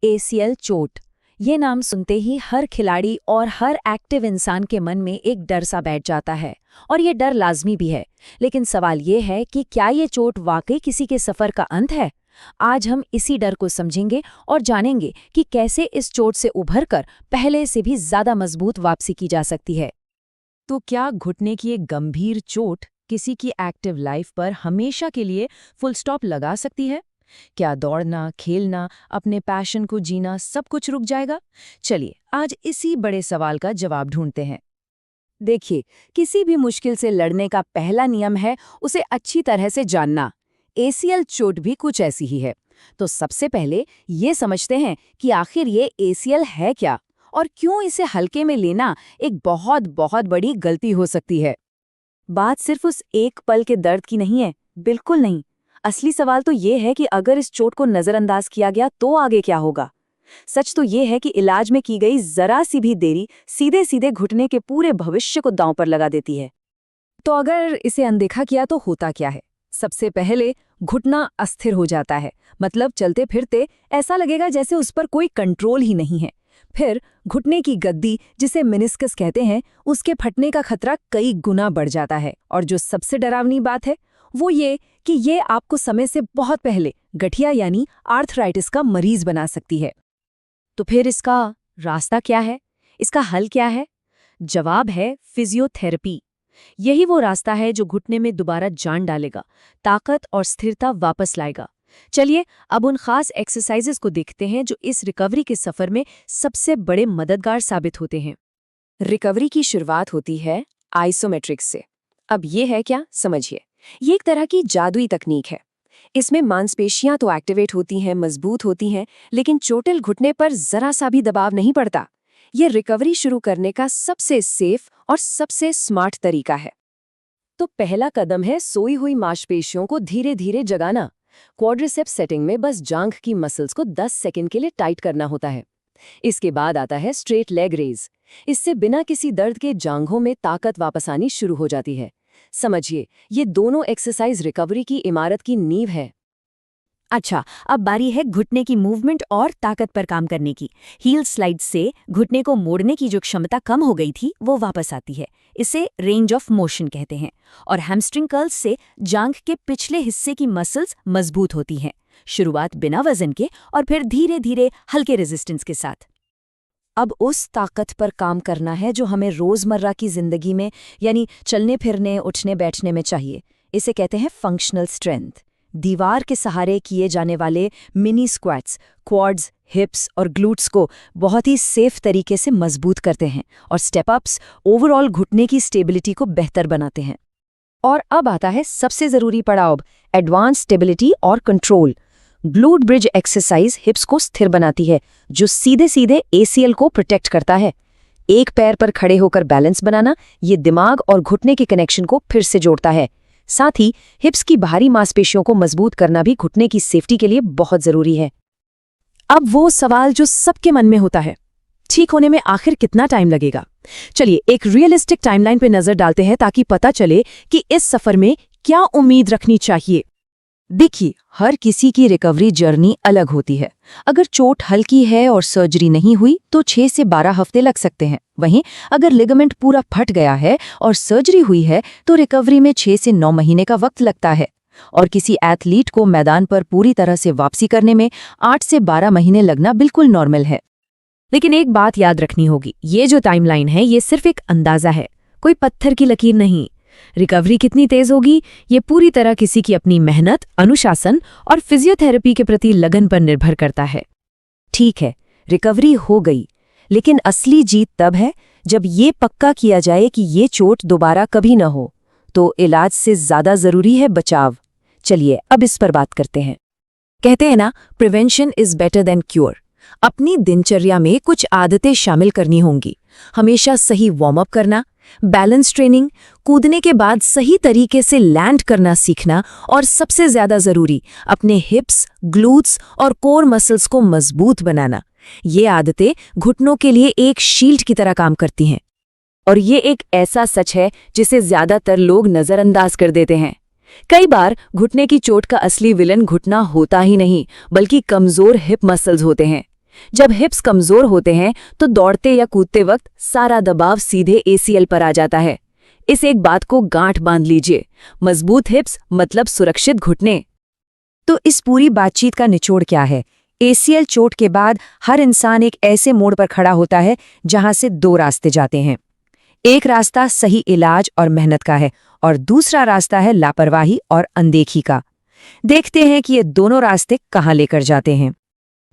ACL चोट। ये नाम सुनते ही हर खिलाड़ी और हर एक्टिव इंसान के मन में एक डर सा बैठ जाता है, और ये डर लाजमी भी है। लेकिन सवाल ये है कि क्या ये चोट वाकई किसी के सफर का अंत है? आज हम इसी डर को समझेंगे और जानेंगे कि कैसे इस चोट से उभरकर पहले से भी ज्यादा मजबूत वापसी की जा सकती है। तो क्या घुटने की एक गंभीर चोट किसी की एक्टिव लाइफ पर हमेशा के लिए फुल स्टॉप लगा सकती है? क्या दौड़ना, खेलना, अपने पैशन को जीना सब कुछ रुक जाएगा? चलिए आज इसी बड़े सवाल का जवाब ढूंढते हैं। देखिए, किसी भी मुश्किल से लड़ने का पहला नियम है उसे अच्छी तरह से जानना। एसीएल चोट भी कुछ ऐसी ही है। तो सबसे पहले ये समझते हैं कि आखिर ये एसीएल है क्या और क्यों इसे हल्के में लेना एक बहुत बहुत बड़ी गलती हो सकती है। बात सिर्फ उस एक पल के दर्द की नहीं है, बिल्कुल नहीं। असली सवाल तो ये है कि अगर इस चोट को नजरअंदाज किया गया तो आगे क्या होगा। सच तो ये है कि इलाज में की गई जरा सी भी देरी सीधे सीधे घुटने के पूरे भविष्य को दांव पर लगा देती है। तो अगर इसे अनदेखा किया तो होता क्या है? सबसे पहले घुटना अस्थिर हो जाता है, मतलब चलते फिरते ऐसा लगेगा जैसे उस पर कोई कंट्रोल ही नहीं है। फिर घुटने की गद्दी, जिसे मेनिस्कस कहते हैं, उसके फटने का खतरा कई गुना बढ़ जाता है। और जो सबसे डरावनी बात है वो ये कि ये आपको समय से बहुत पहले गठिया यानी आर्थराइटिस का मरीज बना सकती है। तो फिर इसका रास्ता क्या है? इसका हल क्या है? जवाब है फिजियोथेरेपी। यही वो रास्ता है जो घुटने में दोबारा जान डालेगा, ताकत और स्थिरता वापस लाएगा। चलिए अब उन खास एक्सरसाइजेस को देखते हैं जो इस रिकवरी के सफर में सबसे बड़े मददगार साबित होते हैं। रिकवरी की शुरुआत होती है आइसोमेट्रिक्स से। अब ये है क्या, समझिए। ये एक तरह की जादुई तकनीक है। इसमें मांसपेशियां तो एक्टिवेट होती हैं, मजबूत होती हैं, लेकिन चोटिल घुटने पर जरा सा भी दबाव नहीं पड़ता। ये रिकवरी शुरू करने का सबसे सेफ और सबसे स्मार्ट तरीका है। तो पहला कदम है सोई हुई मांसपेशियों को धीरे धीरे जगाना। क्वाड्रिसेप्स सेटिंग में बस जांघ की मसल्स को 10 सेकंड के लिए टाइट करना होता है। इसके बाद आता है स्ट्रेट लेग रेज। इससे बिना किसी दर्द के जांघों में ताकत वापस आनी शुरू हो जाती है। समझिए, ये दोनों एक्सरसाइज रिकवरी की इमारत की नींव है। अच्छा, अब बारी है घुटने की मूवमेंट और ताकत पर काम करने की। हील स्लाइड से घुटने को मोड़ने की जो क्षमता कम हो गई थी वो वापस आती है। इसे रेंज ऑफ मोशन कहते हैं। और हैमस्ट्रिंग कर्ल्स से जांघ के पिछले हिस्से की मसल्स मजबूत होती हैं। शुरुआत बिना वजन के और फिर धीरे धीरे हल्के रेजिस्टेंस के साथ। अब उस ताकत पर काम करना है जो हमें रोजमर्रा की जिंदगी में, यानी चलने फिरने, उठने बैठने में चाहिए। इसे कहते हैं फंक्शनल स्ट्रेंथ। दीवार के सहारे किए जाने वाले मिनी स्क्वाट्स क्वाड्स, हिप्स और ग्लूट्स को बहुत ही सेफ तरीके से मजबूत करते हैं, और स्टेप अप्स ओवरऑल घुटने की स्टेबिलिटी को बेहतर बनाते हैं। और अब आता है सबसे जरूरी पड़ाव, एडवांस स्टेबिलिटी और control. Glute bridge exercise hips को स्थिर बनाती है, जो सीधे सीधे एसीएल को प्रोटेक्ट करता है। एक पैर पर खड़े होकर बैलेंस बनाना ये दिमाग और घुटने के कनेक्शन को फिर से जोड़ता है। साथ ही हिप्स की बाहरी मांसपेशियों को मजबूत करना भी घुटने की सेफ्टी के लिए बहुत जरूरी है। अब वो सवाल जो सबके मन में होता है, ठीक होने में आखिर कितना टाइम लगेगा? चलिए एक रियलिस्टिक टाइमलाइन पे नजर डालते हैं ताकि पता चले कि इस सफर में क्या उम्मीद रखनी चाहिए। देखिए, हर किसी की रिकवरी जर्नी अलग होती है। अगर चोट हल्की है और सर्जरी नहीं हुई तो 6 से 12 हफ्ते लग सकते हैं। वहीं अगर लिगामेंट पूरा फट गया है और सर्जरी हुई है तो रिकवरी में 6 से 9 महीने का वक्त लगता है। और किसी एथलीट को मैदान पर पूरी तरह से वापसी करने में 8 से 12 महीने लगना बिल्कुल नॉर्मल है। लेकिन एक बात याद रखनी होगी, ये जो टाइमलाइन है ये सिर्फ एक अंदाजा है, कोई पत्थर की लकीर नहीं। रिकवरी कितनी तेज होगी ये पूरी तरह किसी की अपनी मेहनत, अनुशासन और फिजियोथेरेपी के प्रति लगन पर निर्भर करता है। ठीक है, रिकवरी हो गई, लेकिन असली जीत तब है जब ये पक्का किया जाए कि ये चोट दोबारा कभी न हो। तो इलाज से ज्यादा जरूरी है बचाव। चलिए अब इस पर बात करते हैं। कहते हैं ना, prevention is better than cure. अपनी दिनचर्या में कुछ आदतें शामिल करनी होंगी। हमेशा सही वार्म अप करना, बैलेंस ट्रेनिंग, कूदने के बाद सही तरीके से लैंड करना सीखना, और सबसे ज्यादा जरूरी अपने हिप्स, ग्लूट्स और कोर मसल्स को मजबूत बनाना। ये आदतें घुटनों के लिए एक शील्ड की तरह काम करती हैं। और ये एक ऐसा सच है जिसे ज्यादातर लोग नजरअंदाज कर देते हैं। कई बार घुटने की चोट का असली विलन घुटना होता ही नहीं, बल्कि कमजोर हिप मसल्स होते हैं। जब हिप्स कमजोर होते हैं तो दौड़ते या कूदते वक्त सारा दबाव सीधे एसीएल पर आ जाता है। इस एक बात को गांठ बांध लीजिए, मजबूत हिप्स मतलब सुरक्षित घुटने। तो इस पूरी बातचीत का निचोड़ क्या है? एसीएल चोट के बाद हर इंसान एक ऐसे मोड़ पर खड़ा होता है जहां से दो रास्ते जाते हैं। एक रास्ता सही इलाज और मेहनत का है और दूसरा रास्ता है लापरवाही और अनदेखी का। देखते हैं कि ये दोनों रास्ते कहां लेकर जाते हैं।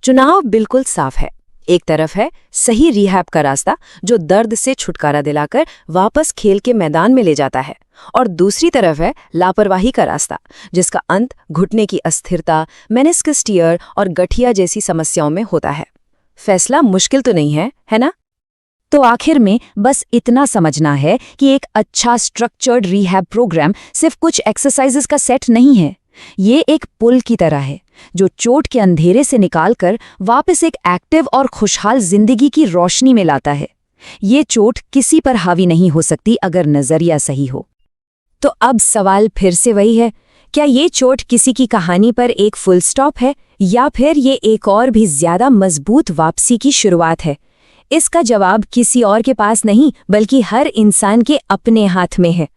चुनाव बिल्कुल साफ है। एक तरफ है सही रिहैब का रास्ता जो दर्द से छुटकारा दिलाकर वापस खेल के मैदान में ले जाता है, और दूसरी तरफ है लापरवाही का रास्ता जिसका अंत घुटने की अस्थिरता, मेनिस्कस टियर और गठिया जैसी समस्याओं में होता है। फैसला मुश्किल तो नहीं है ना? तो आखिर में बस इतना समझना है कि एक अच्छा स्ट्रक्चर्ड रिहैब प्रोग्राम सिर्फ कुछ एक्सरसाइजेस का सेट नहीं है। ये एक पुल की तरह है जो चोट के अंधेरे से निकालकर वापस एक एक्टिव और खुशहाल जिंदगी की रोशनी में लाता है। ये चोट किसी पर हावी नहीं हो सकती अगर नजरिया सही हो। तो अब सवाल फिर से वही है, क्या ये चोट किसी की कहानी पर एक फुल स्टॉप है या फिर ये एक और भी ज्यादा मजबूत वापसी की शुरुआत है? इसका जवाब किसी और के पास नहीं बल्कि हर इंसान के अपने हाथ में है।